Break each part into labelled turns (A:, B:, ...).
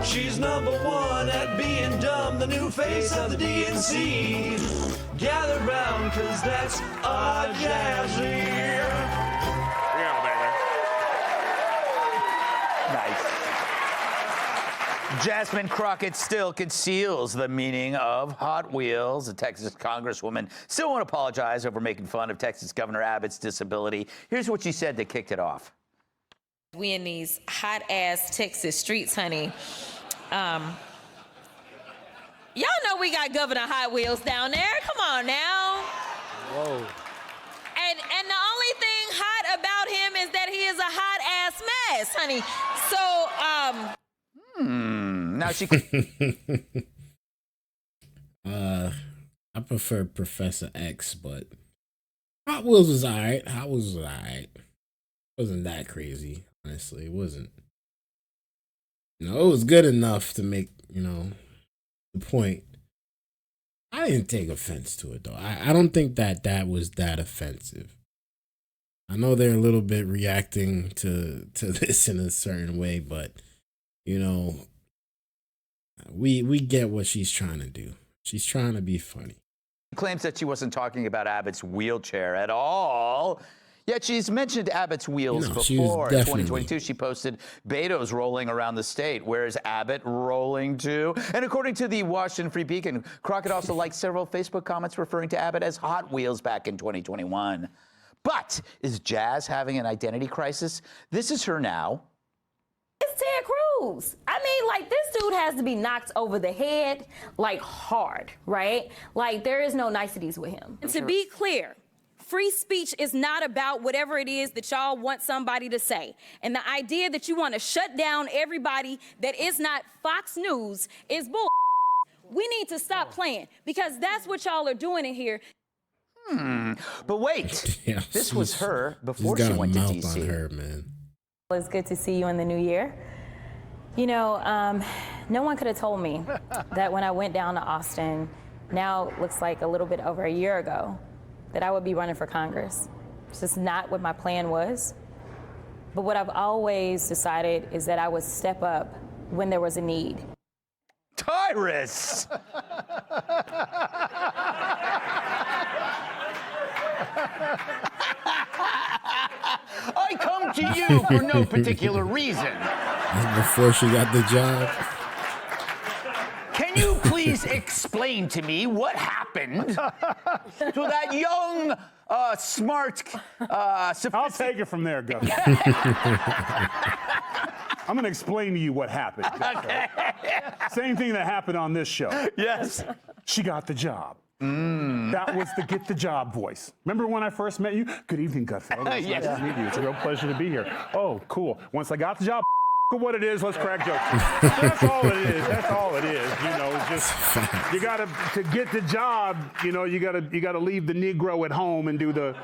A: She's #1 at being dumb, the new face of the DNC. Gather round, cause that's our Jazzy.
B: Yeah,
C: Nice. Jasmine Crockett still conceals the meaning of Hot Wheels. The Texas congresswoman still won't apologize over making fun of Texas Governor Abbott's disability. Here's what she said that kicked it off.
D: We in these hot-ass Texas streets, honey. Y'all know we got Governor Hot Wheels down there. Come on now.
B: Whoa.
D: And the only thing hot about him is that he is a hot-ass mess, honey. So,
C: Now she...
E: I prefer Professor X, but Hot Wheels was alright. Hot Wheels was alright. Wasn't that crazy, honestly. It wasn't. You know, it was good enough to make, you know, the point. I didn't take offense to it, though. I don't think that was that offensive. I know they're a little bit reacting to this in a certain way, but, you know, we get what she's trying to do. She's trying to be funny.
C: claims that she wasn't talking about Abbott's wheelchair at all. Yet she's mentioned Abbott's wheels before. In 2022, she posted Beto's rolling around the state. Where is Abbott rolling to? And according to the Washington Free Beacon, Crockett also liked several Facebook comments referring to Abbott as Hot Wheels back in 2021. But is Jazz having an identity crisis? This is her now.
F: It's Ted Cruz. I mean, like, this dude has to be knocked over the head, like, hard, right? Like, there is no niceties with him.
G: And to be clear, free speech is not about whatever it is that y'all want somebody to say. And the idea that you want to shut down everybody that is not Fox News is bull. We need to stop playing, because that's what y'all are doing in here.
C: But wait, this was her before she went to D.C.
E: On her, man.
F: It's good to see you in the new year. You know, no one could have told me that when I went down to Austin, now looks like a little bit over a year ago, that I would be running for Congress. It's just not what my plan was. But what I've always decided is that I would step up when there was a need.
C: Tyrus! I come to you for no particular reason.
E: Before she got the job.
C: Can you please explain to me what happened to that young, smart,
B: I'll take it from there, Governor. I'm going to explain to you what happened.
C: Okay.
B: Same thing that happened on this show.
C: Yes.
B: She got the job. That was the get the job voice. Remember when I first met you? Good evening, Gutfellow. It's
C: Yes.
B: nice to meet you. It's a real pleasure to be here. Oh, cool. Once I got the job, what it is, let's crack jokes. That's all it is. That's all it is. You know, it's just you gotta to get the job. You know, you gotta leave the Negro at home and do the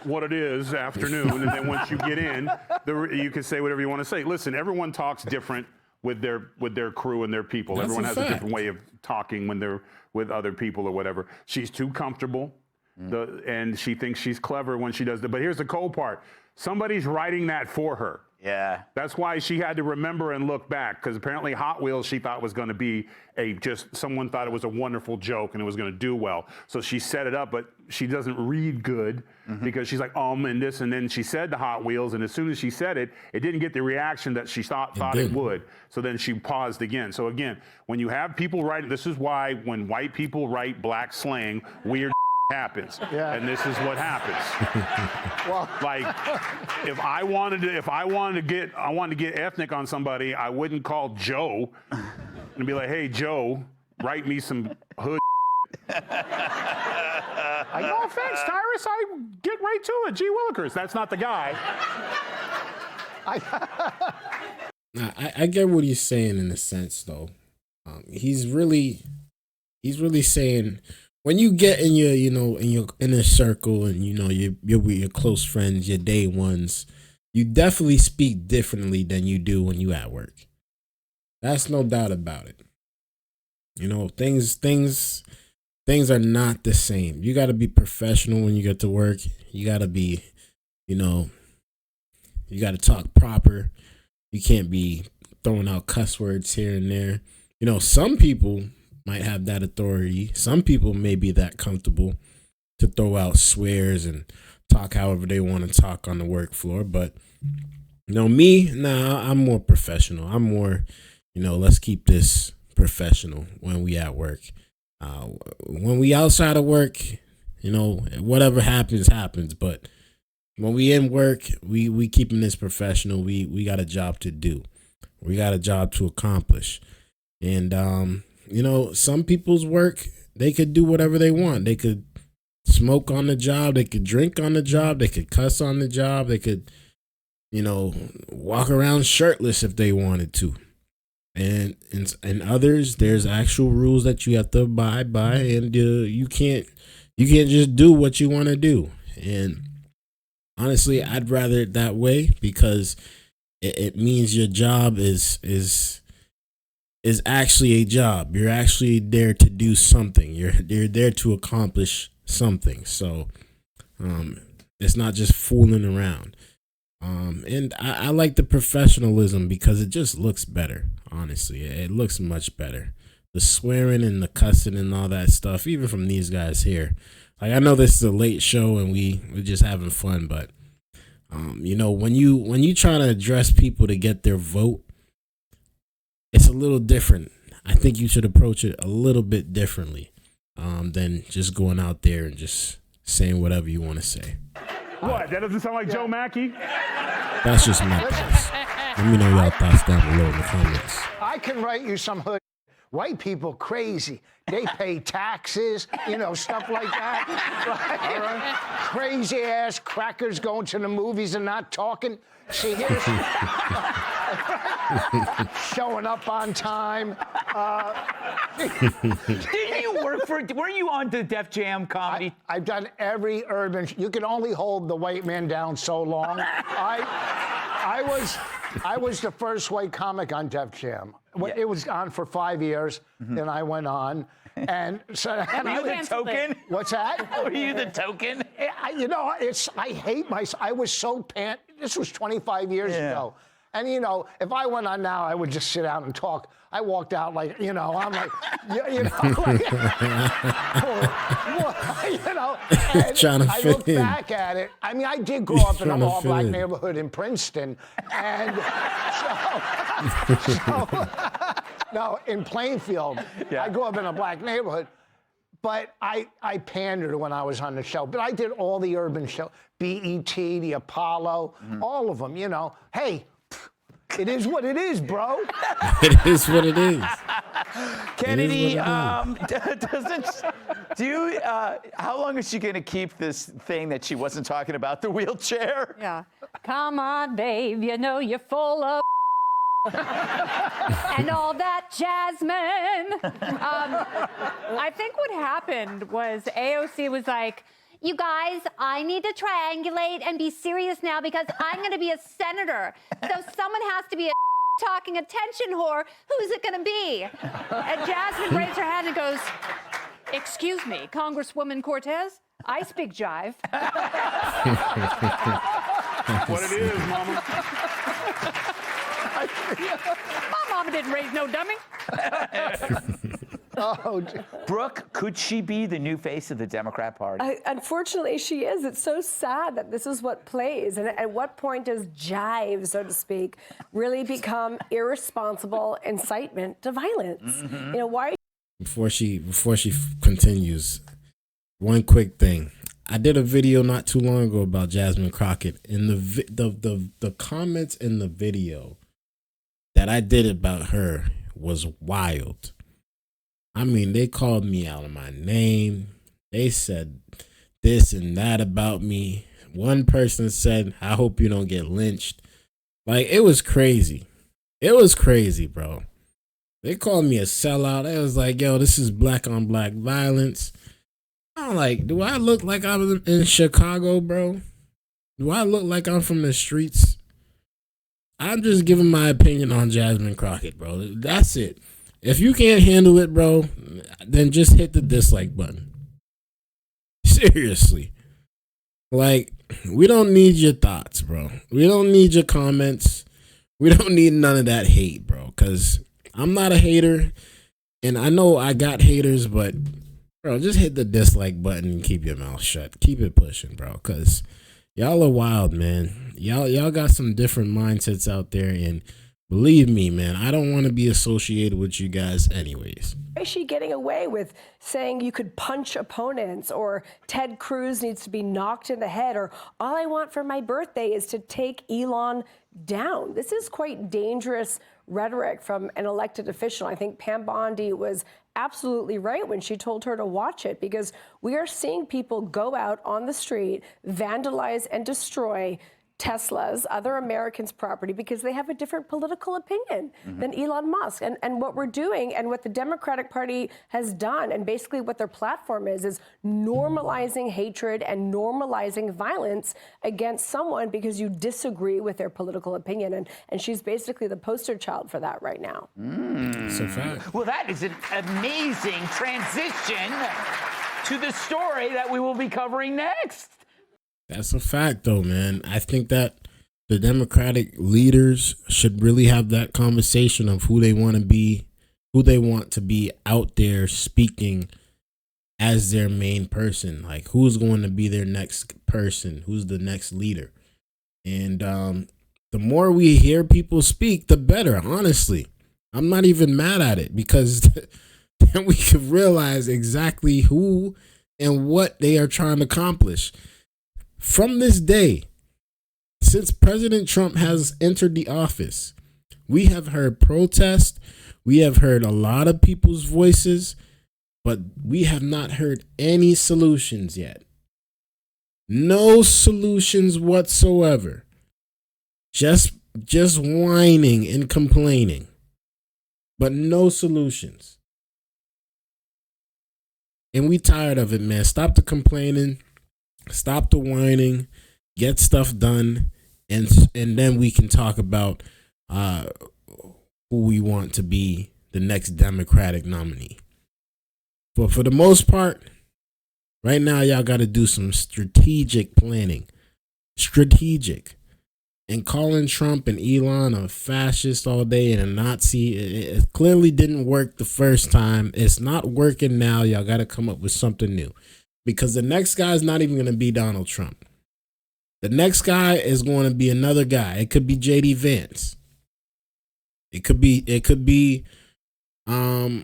B: what it is afternoon, and then once you get in, you can say whatever you want to say. Listen, everyone talks different with their crew and their people.
E: That's
B: Everyone
E: a
B: has
E: fact.
B: a different way of talking when they're with other people or whatever. She's too comfortable, and she thinks she's clever when she does that. But here's the cold part: somebody's writing that for her.
C: Yeah.
B: That's why she had to remember and look back, because apparently Hot Wheels she thought was going to be someone thought it was a wonderful joke and it was going to do well. So she set it up, but she doesn't read good because she's like, and this, and then she said the Hot Wheels, and as soon as she said it, it didn't get the reaction that she thought it would. So then she paused again. So again, when you have people write, this is why when white people write black slang, weird happens. Yeah. And this is what happens.
H: Well,
B: like if I wanted to get ethnic on somebody, I wouldn't call Joe and be like, "Hey Joe, write me some hood." No offense, Tyrus, I get right to it. Gee Willikers, that's not the guy.
E: I get what he's saying in a sense, though. He's really saying, when you get in your, in your inner circle and, you're with your close friends, your day ones, you definitely speak differently than you do when you at work. That's no doubt about it. Things are not the same. You got to be professional when you get to work. You got to be, you got to talk proper. You can't be throwing out cuss words here and there. You know, some people might have that authority. Some people may be that comfortable to throw out swears and talk however they want to talk on the work floor. But, you know, me, nah, I'm more professional. I'm more, you know, let's keep this professional when we at work. When we outside of work, you know, whatever happens, happens. But when we in work, we keeping this professional. We got a job to do. We got a job to accomplish. And, you know, some people's work, they could do whatever they want. They could smoke on the job. They could drink on the job. They could cuss on the job. They could, you know, walk around shirtless if they wanted to. And others, there's actual rules that you have to abide by, and you can't just do what you want to do. And honestly, I'd rather it that way, because it means your job is actually a job. You're actually there to do something. You're there to accomplish something. So it's not just fooling around. And I like the professionalism because it just looks better. Honestly, it looks much better. The swearing and the cussing and all that stuff, even from these guys here. Like, I know this is a late show and we're just having fun, but you know, when you try to address people to get their vote, it's a little different. I think you should approach it a little bit differently than just going out there and just saying whatever you want to say.
B: What? That doesn't sound like Joe Mackey?
E: That's just my thoughts. Let me know y'all thoughts down below in the comments.
H: I can write you some hood. White people crazy. They pay taxes, you know, stuff like that. Right? All right. Crazy ass crackers going to the movies and not talking. See, here's showing up on time.
C: Didn't you work for? Weren't you on the Def Jam comedy?
H: I've done every urban. You can only hold the white man down so long. I was the first white comic on Def Jam.
C: Yeah.
H: It was on for 5 years. Then I went on, and so.
C: Were you the token?
H: What's that?
C: Were you the token?
H: You know, I hate myself. I was so This was 25 years ago. And, you know, if I went on now, I would just sit down and talk. I walked out like, you know, I'm like, you know, like, you know. And I look back at it. I mean, I did grow up in an all-black neighborhood in Princeton. And no, in Plainfield. Yeah. I grew up in a black neighborhood. But I pandered when I was on the show. But I did all the urban shows, BET, the Apollo, all of them, you know. Hey, it is what it is, bro.
E: It is what it is.
C: Kennedy, how long is she going to keep this thing that she wasn't talking about, the wheelchair?
I: Yeah. Come on, babe, you know you're full of and all that, Jasmine. I think what happened was AOC was like, you guys, I need to triangulate and be serious now because I'm going to be a senator. So someone has to be a talking attention whore. Who's it going to be? And Jasmine raised her hand and goes, excuse me, Congresswoman Cortez, I speak jive.
B: What it is, Mama.
I: My mama didn't raise no dummy.
H: Oh,
C: Brooke, could she be the new face of the Democrat Party?
J: Unfortunately, she is. It's so sad that this is what plays. And at what point does jive, so to speak, really become irresponsible incitement to violence? You know, why?
E: Before she continues, one quick thing. I did a video not too long ago about Jasmine Crockett, and the comments in the video that I did about her was wild. I mean, they called me out of my name. They said this and that about me. One person said, I hope you don't get lynched. Like, it was crazy. It was crazy, bro. They called me a sellout. It was like, yo, this is black on black violence. I'm like, do I look like I'm in Chicago, bro? Do I look like I'm from the streets? I'm just giving my opinion on Jasmine Crockett, bro. That's it. If you can't handle it, bro, then just hit the dislike button. Seriously. Like, we don't need your thoughts, bro. We don't need your comments. We don't need none of that hate, bro. because I'm not a hater, and I know I got haters, but bro, just hit the dislike button and keep your mouth shut. Keep it pushing, bro, because y'all are wild, man. Y'all got some different mindsets out there, and believe me, man, I don't want to be associated with you guys anyways.
J: Why is she getting away with saying you could punch opponents, or Ted Cruz needs to be knocked in the head, or all I want for my birthday is to take Elon down? This is quite dangerous rhetoric from an elected official. I think Pam Bondi was absolutely right when she told her to watch it, because we are seeing people go out on the street, vandalize and destroy Tesla's, other Americans' property, because they have a different political opinion than Elon Musk. And what we're doing, and what the Democratic Party has done, and basically what their platform is normalizing hatred and normalizing violence against someone because you disagree with their political opinion. And she's basically the poster child for that right now.
E: That's a fact.
C: Well, that is an amazing transition to the story that we will be covering next.
E: That's a fact, though, man. I think that the Democratic leaders should really have that conversation of who they want to be out there speaking as their main person. Like, who's going to be their next person? Who's the next leader? And the more we hear people speak, the better, honestly. I'm not even mad at it, because then we can realize exactly who and what they are trying to accomplish. From this day, since President Trump has entered the office, we have heard protests, we have heard a lot of people's voices, but we have not heard any solutions yet. No solutions whatsoever. Just whining and complaining, but no solutions. And we tired of it, man. Stop the complaining. Stop the whining, get stuff done, and then we can talk about who we want to be the next Democratic nominee. But for the most part, right now, y'all got to do some strategic planning. And calling Trump and Elon a fascist all day and a Nazi, it clearly didn't work the first time. It's not working now. Y'all got to come up with something new. Because the next guy is not even going to be Donald Trump. The next guy is going to be another guy. It could be JD Vance. It could be who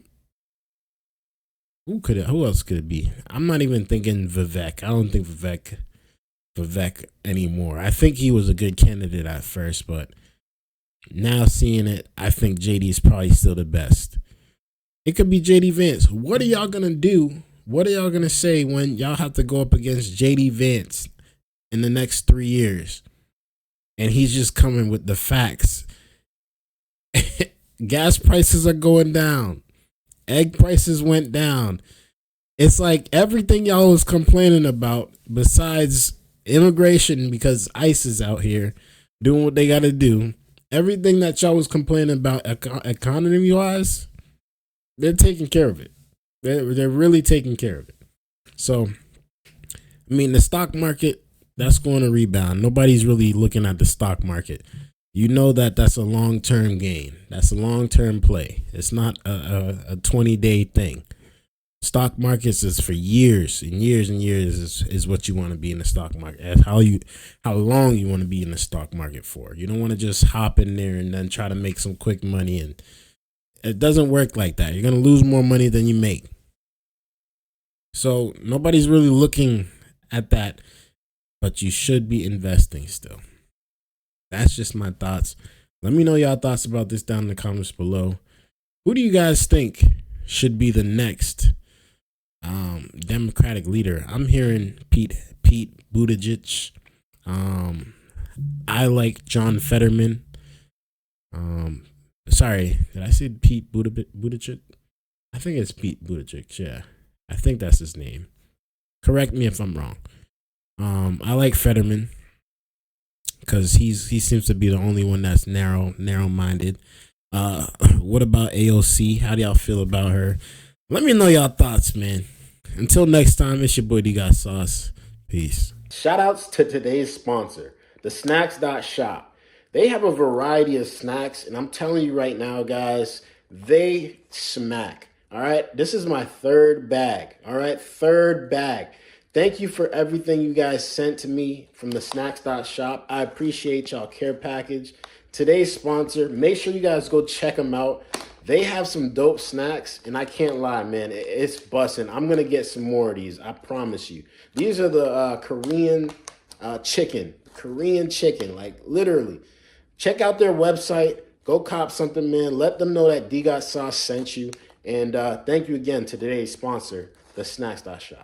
E: else could it be? I'm not even thinking Vivek. I don't think Vivek anymore. I think he was a good candidate at first, but now seeing it, I think JD is probably still the best. It could be JD Vance. What are y'all going to do? What are y'all going to say when y'all have to go up against JD Vance in the next 3 years? And he's just coming with the facts. Gas prices are going down. Egg prices went down. It's like everything y'all was complaining about, besides immigration, because ICE is out here doing what they got to do. Everything that y'all was complaining about economy-wise, they're taking care of it. They're really taking care of it. So, I mean, the stock market, that's going to rebound. Nobody's really looking at the stock market. You know that's a long-term gain. That's a long-term play. It's not a 20-day thing. Stock markets is for years and years and years is what you want to be in the stock market. That's how long you want to be in the stock market for. You don't want to just hop in there and then try to make some quick money. And it doesn't work like that. You're going to lose more money than you make. So nobody's really looking at that, but you should be investing still. That's just my thoughts. Let me know y'all thoughts about this down in the comments below. Who do you guys think should be the next Democratic leader? I'm hearing Pete Buttigieg. I like John Fetterman. Sorry, did I say Pete Buttigieg? I think it's Pete Buttigieg. Yeah, I think that's his name. Correct me if I'm wrong. I like Fetterman because he seems to be the only one that's narrow-minded. What about AOC? How do y'all feel about her? Let me know y'all thoughts, man. Until next time, it's your boy Dgotsauce. Peace. Shout outs to today's sponsor, the Snacks.shop. They have a variety of snacks, and I'm telling you right now, guys, they smack. All right, this is my third bag. All right, third bag. Thank you for everything you guys sent to me from the snacks.shop. I appreciate y'all care package. Today's sponsor, make sure you guys go check them out. They have some dope snacks, and I can't lie, man, it's busting. I'm gonna get some more of these, I promise you. These are the Korean chicken, like literally. Check out their website, go cop something, man. Let them know that Dgotsauce sent you. And thank you again to today's sponsor, the snacks.shop.